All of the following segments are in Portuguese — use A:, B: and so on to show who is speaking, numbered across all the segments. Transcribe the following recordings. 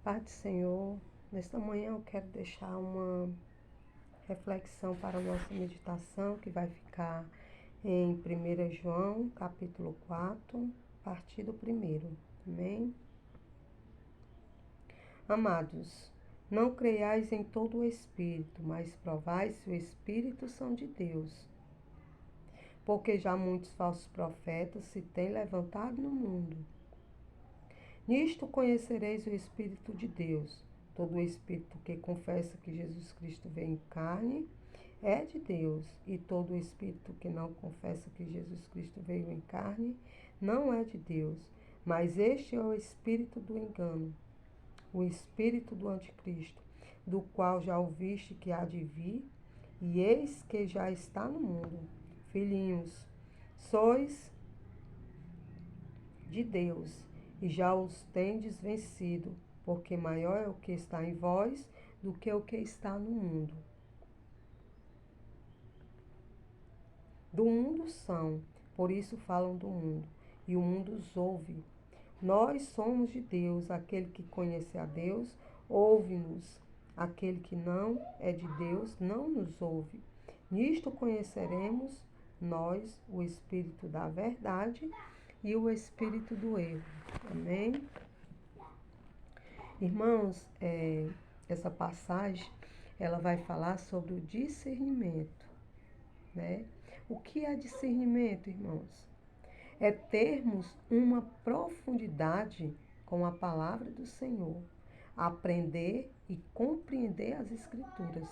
A: Pai do Senhor, nesta manhã eu quero deixar uma reflexão para a nossa meditação, que vai ficar em 1 João, capítulo 4, a partir do 1º. Amém? Amados, não creiais em todo o Espírito, mas provai se o Espírito são de Deus. Porque já muitos falsos profetas se têm levantado no mundo. Nisto conhecereis o Espírito de Deus. Todo o Espírito que confessa que Jesus Cristo veio em carne é de Deus, e todo o Espírito que não confessa que Jesus Cristo veio em carne não é de Deus. Mas este é o espírito do engano, o espírito do anticristo, do qual já ouviste que há de vir, e eis que já está no mundo. Filhinhos, sois de Deus, e já os tendes vencido, porque maior é o que está em vós do que o que está no mundo. Do mundo são, por isso falam do mundo, e o mundo os ouve. Nós somos de Deus, aquele que conhece a Deus, ouve-nos. Aquele que não é de Deus, não nos ouve. Nisto conheceremos nós o Espírito da verdade e o espírito do erro. Amém? Irmãos, essa passagem, ela vai falar sobre o discernimento, né? O que é discernimento, irmãos? É termos uma profundidade com a palavra do Senhor, aprender e compreender as Escrituras.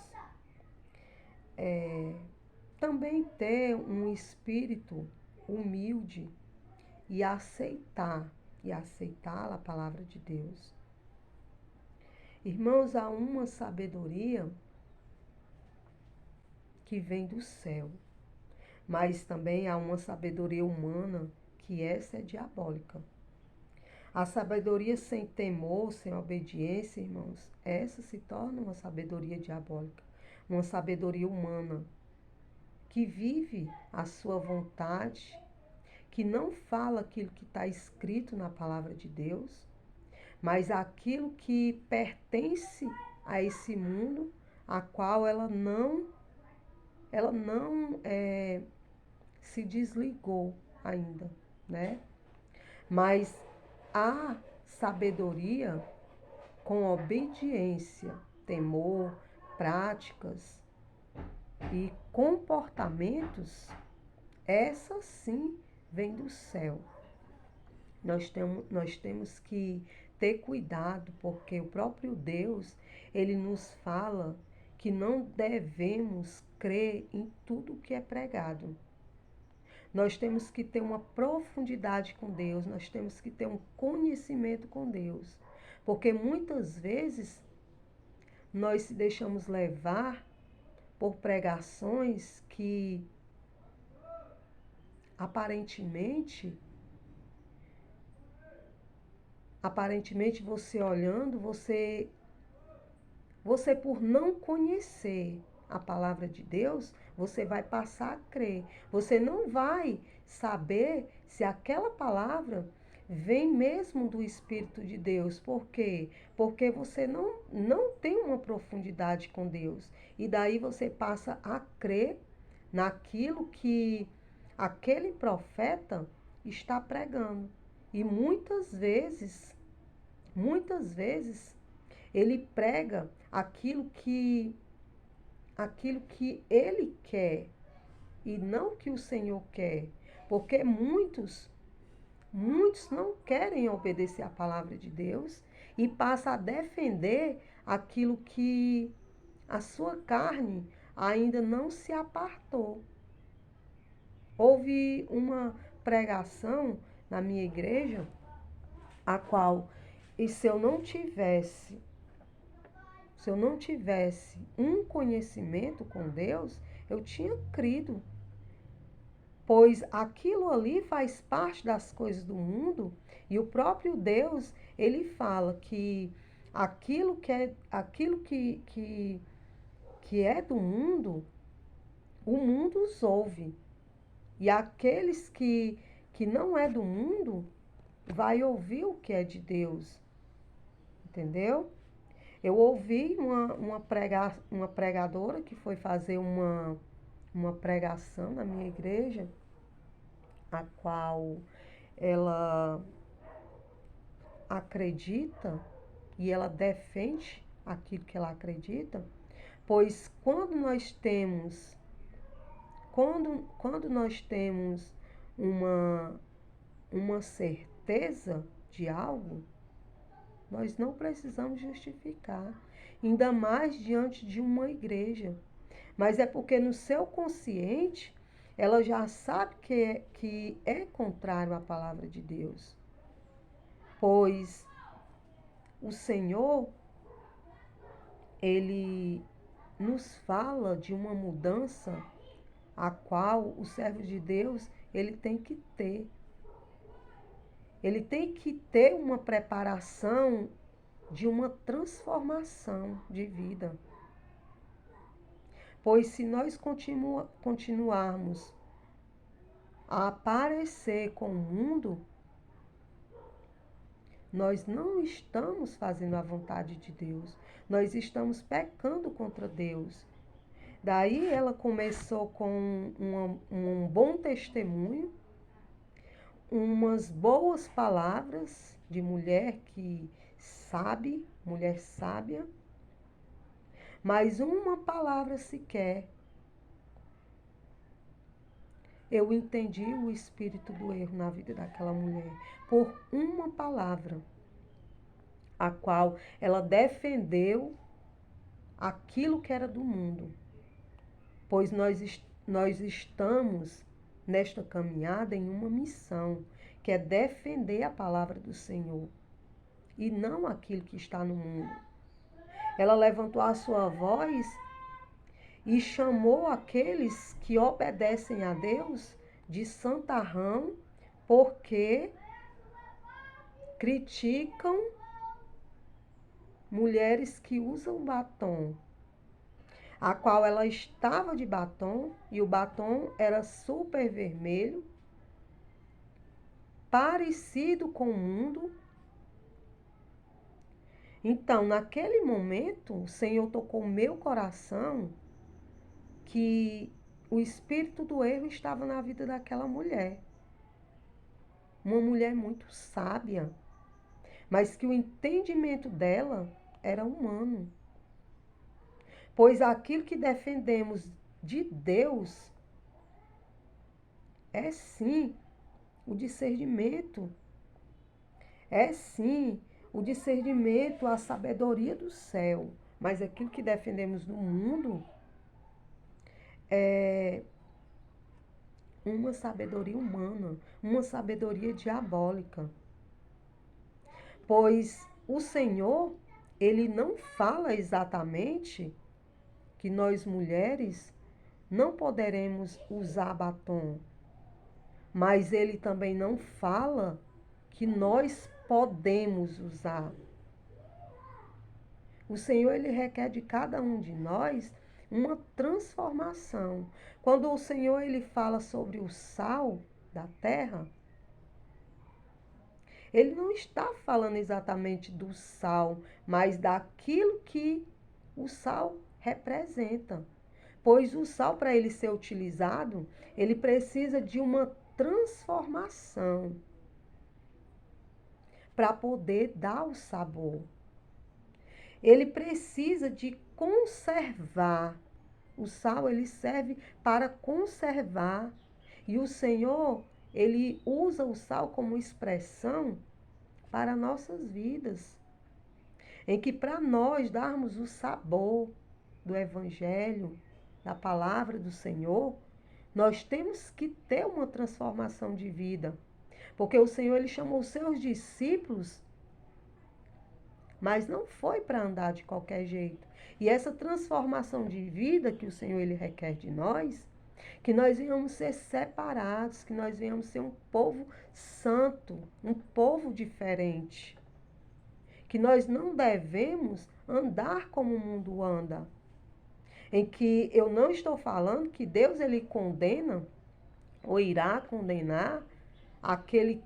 A: Também ter um espírito humilde e aceitar a palavra de Deus. Irmãos, há uma sabedoria que vem do céu, mas também há uma sabedoria humana que essa é diabólica. A sabedoria sem temor, sem obediência, irmãos, essa se torna uma sabedoria diabólica, uma sabedoria humana, que vive a sua vontade, que não fala aquilo que está escrito na palavra de Deus, mas aquilo que pertence a esse mundo, a qual ela não se desligou ainda, né? Mas a sabedoria com obediência, temor, práticas e comportamentos, essa sim vem do céu. Nós temos que ter cuidado, porque o próprio Deus, ele nos fala que não devemos crer em tudo que é pregado. Nós temos que ter uma profundidade com Deus, nós temos que ter um conhecimento com Deus, porque muitas vezes nós se deixamos levar por pregações que aparentemente você olhando, você por não conhecer a palavra de Deus, você vai passar a crer. Você não vai saber se aquela palavra vem mesmo do Espírito de Deus. Por quê? Porque você não tem uma profundidade com Deus. E daí você passa a crer naquilo que aquele profeta está pregando. E muitas vezes, ele prega aquilo que ele quer e não o que o Senhor quer, porque muitos não querem obedecer a palavra de Deus e passam a defender aquilo que a sua carne ainda não se apartou. Houve uma pregação na minha igreja, a qual, e se eu não tivesse um conhecimento com Deus, eu tinha crido. Pois aquilo ali faz parte das coisas do mundo, e o próprio Deus, ele fala que aquilo que é do mundo, o mundo os ouve. E aqueles que não é do mundo, vai ouvir o que é de Deus. entendeu? Eu ouvi uma pregadora que foi fazer uma pregação na minha igreja, a qual ela acredita e ela defende aquilo que ela acredita, pois quando nós temos uma certeza de algo, nós não precisamos justificar, ainda mais diante de uma igreja. Mas é porque no seu consciente ela já sabe que é contrário à palavra de Deus. Pois o Senhor, ele nos fala de uma mudança a qual o servo de Deus, ele tem que ter. Ele tem que ter uma preparação de uma transformação de vida. Pois se nós continuarmos a aparecer com o mundo, nós não estamos fazendo a vontade de Deus. Nós estamos pecando contra Deus. Daí ela começou com um bom testemunho, umas boas palavras de mulher que sabe, mulher sábia, mas uma palavra sequer. Eu entendi o espírito do erro na vida daquela mulher por uma palavra, a qual ela defendeu aquilo que era do mundo. Pois nós estamos nesta caminhada em uma missão, que é defender a palavra do Senhor e não aquilo que está no mundo. Ela levantou a sua voz e chamou aqueles que obedecem a Deus de santarrão, porque criticam mulheres que usam batom, a qual ela estava de batom e o batom era super vermelho, parecido com o mundo. Então, naquele momento, o Senhor tocou o meu coração que o espírito do erro estava na vida daquela mulher. Uma mulher muito sábia, mas que o entendimento dela era humano. Pois aquilo que defendemos de Deus é sim o discernimento. É sim o discernimento, a sabedoria do céu. Mas aquilo que defendemos do mundo é uma sabedoria humana, uma sabedoria diabólica. Pois o Senhor, ele não fala exatamente que nós mulheres não poderemos usar batom, mas ele também não fala que nós podemos usar. O Senhor, ele requer de cada um de nós uma transformação. Quando o Senhor, ele fala sobre o sal da terra, ele não está falando exatamente do sal, mas daquilo que o sal representa. Pois o sal, para ele ser utilizado, ele precisa de uma transformação para poder dar o sabor. Ele precisa de conservar. O sal, ele serve para conservar. E o Senhor, ele usa o sal como expressão para nossas vidas. Em que para nós darmos o sabor do Evangelho, da palavra do Senhor, nós temos que ter uma transformação de vida. Porque o Senhor, ele chamou os seus discípulos, mas não foi para andar de qualquer jeito. E essa transformação de vida que o Senhor, ele requer de nós, que nós venhamos ser separados, que nós venhamos ser um povo santo, um povo diferente. Que nós não devemos andar como o mundo anda. Em que eu não estou falando que Deus, ele condena ou irá condenar aquele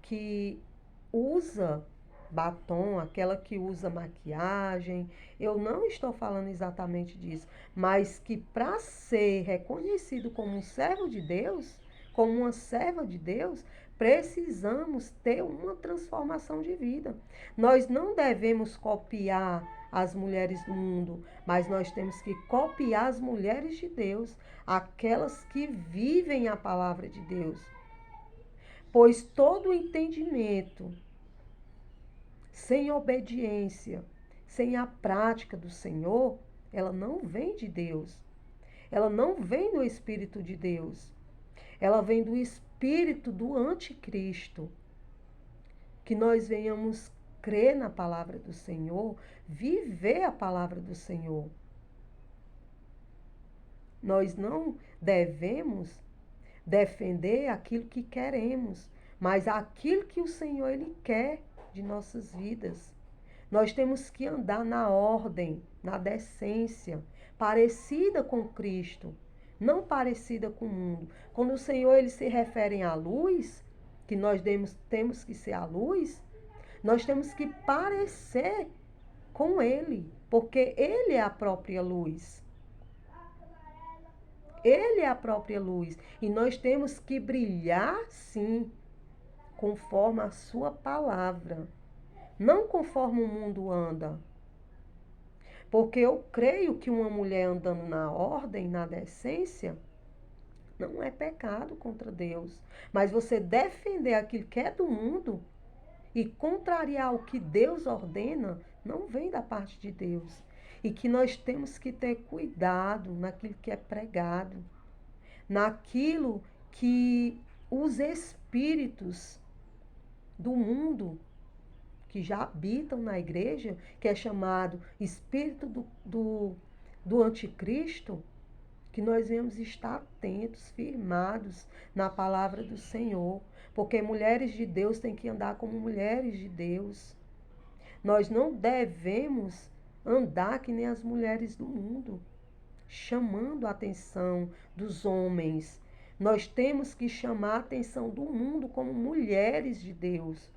A: que usa batom, aquela que usa maquiagem. Eu não estou falando exatamente disso, mas que para ser reconhecido como um servo de Deus, como uma serva de Deus, precisamos ter uma transformação de vida. Nós não devemos copiar as mulheres do mundo, mas nós temos que copiar as mulheres de Deus, aquelas que vivem a palavra de Deus. Pois todo entendimento sem obediência, sem a prática do Senhor, ela não vem de Deus. Ela não vem do Espírito de Deus. Ela vem do espírito do anticristo. Que nós venhamos crer na palavra do Senhor, viver a palavra do Senhor. Nós não devemos defender aquilo que queremos, mas aquilo que o Senhor ele quer de nossas vidas. Nós temos que andar na ordem, na decência, parecida com Cristo, não parecida com o mundo. Quando o Senhor ele se refere à luz, que nós temos que ser a luz, nós temos que parecer com Ele, porque Ele é a própria luz. Ele é a própria luz. E nós temos que brilhar, sim, conforme a sua palavra. Não conforme o mundo anda. Porque eu creio que uma mulher andando na ordem, na decência, não é pecado contra Deus. Mas você defender aquilo que é do mundo e contrariar o que Deus ordena, não vem da parte de Deus. E que nós temos que ter cuidado naquilo que é pregado, naquilo que os espíritos do mundo que já habitam na igreja, que é chamado espírito do anticristo, que nós venhamos estar atentos, firmados na palavra do Senhor, porque mulheres de Deus têm que andar como mulheres de Deus. Nós não devemos andar que nem as mulheres do mundo, chamando a atenção dos homens. Nós temos que chamar a atenção do mundo como mulheres de Deus,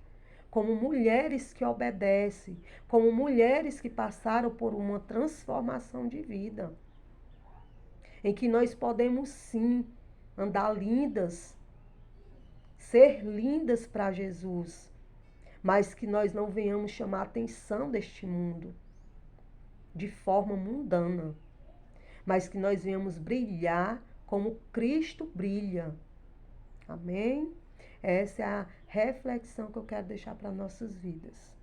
A: como mulheres que obedecem, como mulheres que passaram por uma transformação de vida, em que nós podemos sim andar lindas, ser lindas para Jesus, mas que nós não venhamos chamar a atenção deste mundo de forma mundana, mas que nós venhamos brilhar como Cristo brilha. Amém? Essa é a reflexão que eu quero deixar para nossas vidas.